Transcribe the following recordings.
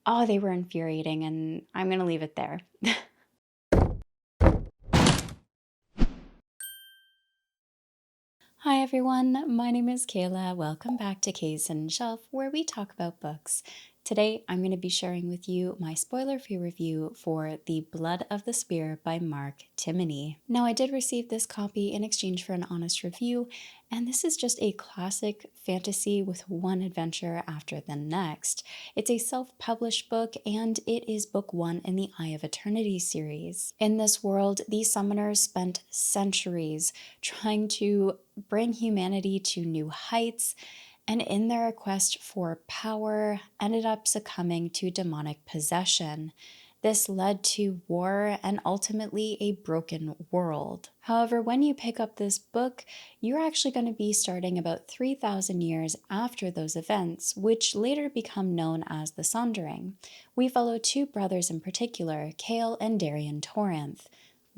Oh, they were infuriating, and I'm gonna leave it there. Hi everyone, my name is Kayla. Welcome back to Case and Shelf, where we talk about books. Today, I'm going to be sharing with you my spoiler-free review for The Blood of the Spear by Mark Timmony. Now, I did receive this copy in exchange for an honest review, and this is just a classic fantasy with one adventure after the next. It's a self-published book, and it is book one in the Eye of Eternity series. In this world, these summoners spent centuries trying to bring humanity to new heights, and in their quest for power, ended up succumbing to demonic possession. This led to war and ultimately a broken world. However, when you pick up this book, you're actually going to be starting about 3,000 years after those events, which later become known as the Sundering. We follow two brothers in particular, Cale and Darian Torrance.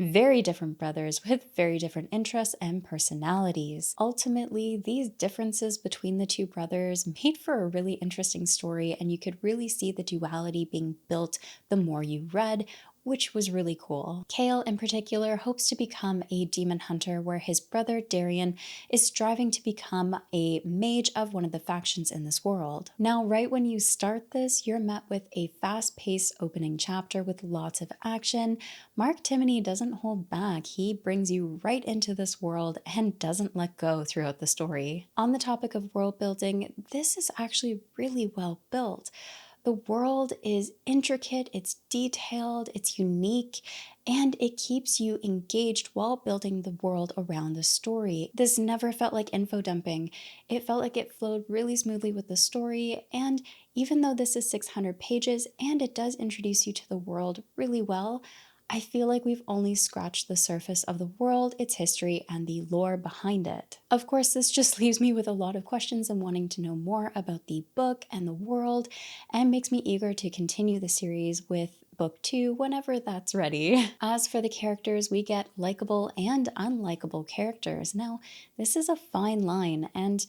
Very different brothers with very different interests and personalities. Ultimately, these differences between the two brothers made for a really interesting story, and you could really see the duality being built the more you read, which was really cool. Cale, in particular, hopes to become a demon hunter, where his brother Darian is striving to become a mage of one of the factions in this world. Now, right when you start this, you're met with a fast-paced opening chapter with lots of action. Mark Timmony doesn't hold back. He brings you right into this world and doesn't let go throughout the story. On the topic of world building, this is actually really well built. The world is intricate, it's detailed, it's unique, and it keeps you engaged while building the world around the story. This never felt like info dumping. It felt like it flowed really smoothly with the story, and even though this is 600 pages and it does introduce you to the world really well, I feel like we've only scratched the surface of the world, its history, and the lore behind it. Of course, this just leaves me with a lot of questions and wanting to know more about the book and the world, and makes me eager to continue the series with book two whenever that's ready. As for the characters, we get likable and unlikable characters. Now, this is a fine line, and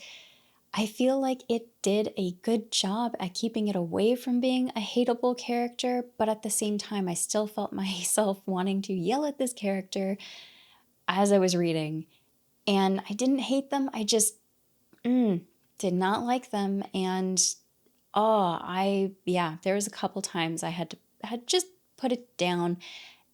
I feel like it did a good job at keeping it away from being a hateable character, but at the same time, I still felt myself wanting to yell at this character as I was reading. And I didn't hate them, I just did not like them. And yeah, there was a couple times I had just put it down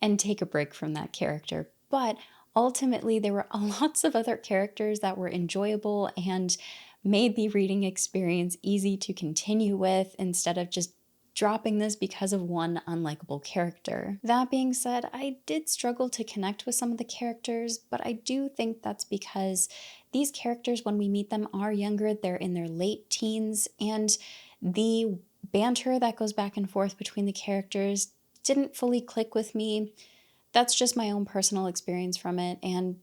and take a break from that character. But ultimately, there were lots of other characters that were enjoyable and made the reading experience easy to continue with instead of just dropping this because of one unlikable character. That being said, I did struggle to connect with some of the characters, but I do think that's because these characters, when we meet them, are younger, they're in their late teens, and the banter that goes back and forth between the characters didn't fully click with me. That's just my own personal experience from it, and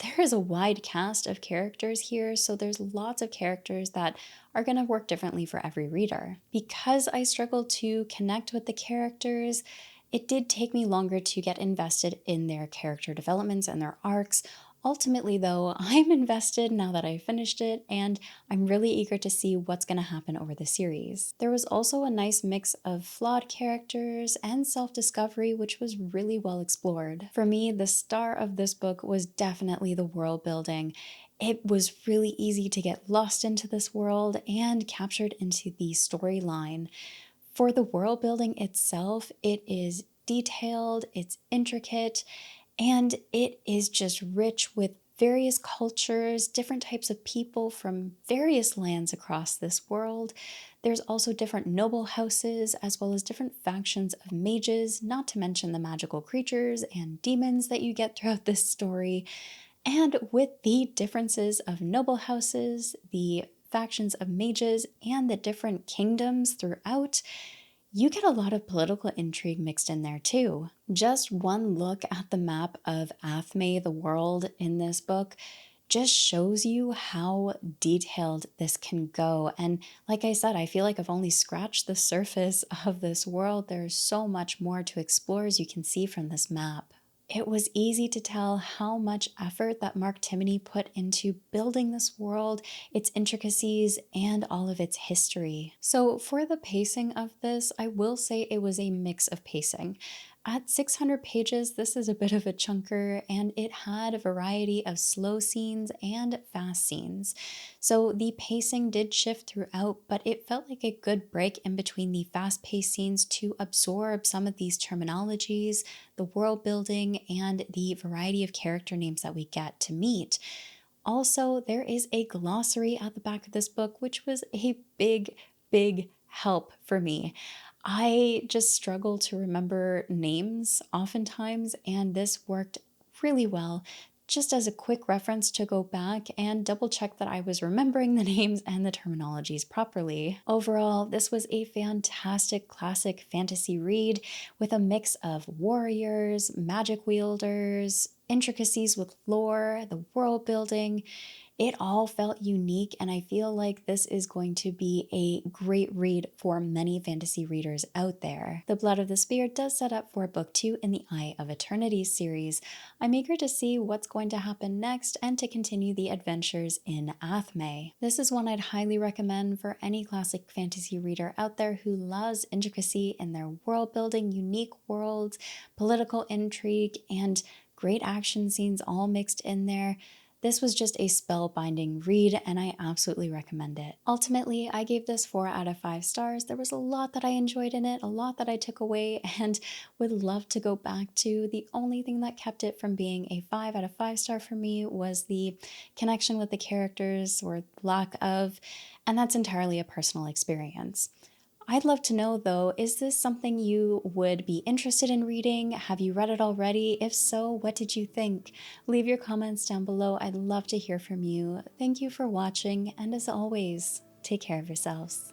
there is a wide cast of characters here, so there's lots of characters that are going to work differently for every reader. Because I struggled to connect with the characters, it did take me longer to get invested in their character developments and their arcs. Ultimately, though, I'm invested now that I've finished it, and I'm really eager to see what's going to happen over the series. There was also a nice mix of flawed characters and self-discovery, which was really well explored. For me, the star of this book was definitely the world building. It was really easy to get lost into this world and captured into the storyline. For the world building itself, it is detailed, it's intricate, and it is just rich with various cultures, different types of people from various lands across this world. There's also different noble houses, as well as different factions of mages, not to mention the magical creatures and demons that you get throughout this story. And with the differences of noble houses, the factions of mages, and the different kingdoms throughout, you get a lot of political intrigue mixed in there too. Just one look at the map of Athme, the world in this book, just shows you how detailed this can go. And like I said, I feel like I've only scratched the surface of this world. There's so much more to explore, as you can see from this map. It was easy to tell how much effort that Mark Timmony put into building this world, its intricacies, and all of its history. So, for the pacing of this, I will say it was a mix of pacing. At 600 pages, this is a bit of a chunker, and it had a variety of slow scenes and fast scenes. So the pacing did shift throughout, but it felt like a good break in between the fast paced scenes to absorb some of these terminologies, the world building, and the variety of character names that we get to meet. Also, there is a glossary at the back of this book, which was a big help for me. I just struggle to remember names oftentimes, and this worked really well. Just as a quick reference to go back and double check that I was remembering the names and the terminologies properly. Overall, this was a fantastic classic fantasy read with a mix of warriors, magic wielders, intricacies with lore, the world building. It all felt unique, and I feel like this is going to be a great read for many fantasy readers out there. The Blood of the Spear does set up for book 2 in the Eye of Eternity series. I'm eager to see what's going to happen next and to continue the adventures in Athme. This is one I'd highly recommend for any classic fantasy reader out there who loves intricacy in their world building, unique worlds, political intrigue, and great action scenes all mixed in there. This was just a spellbinding read, and I absolutely recommend it. Ultimately, I gave this 4 out of 5 stars. There was a lot that I enjoyed in it, a lot that I took away, and would love to go back to. The only thing that kept it from being a 5 out of 5 star for me was the connection with the characters, or lack of, and that's entirely a personal experience. I'd love to know though, is this something you would be interested in reading? Have you read it already? If so, what did you think? Leave your comments down below. I'd love to hear from you. Thank you for watching, and as always, take care of yourselves.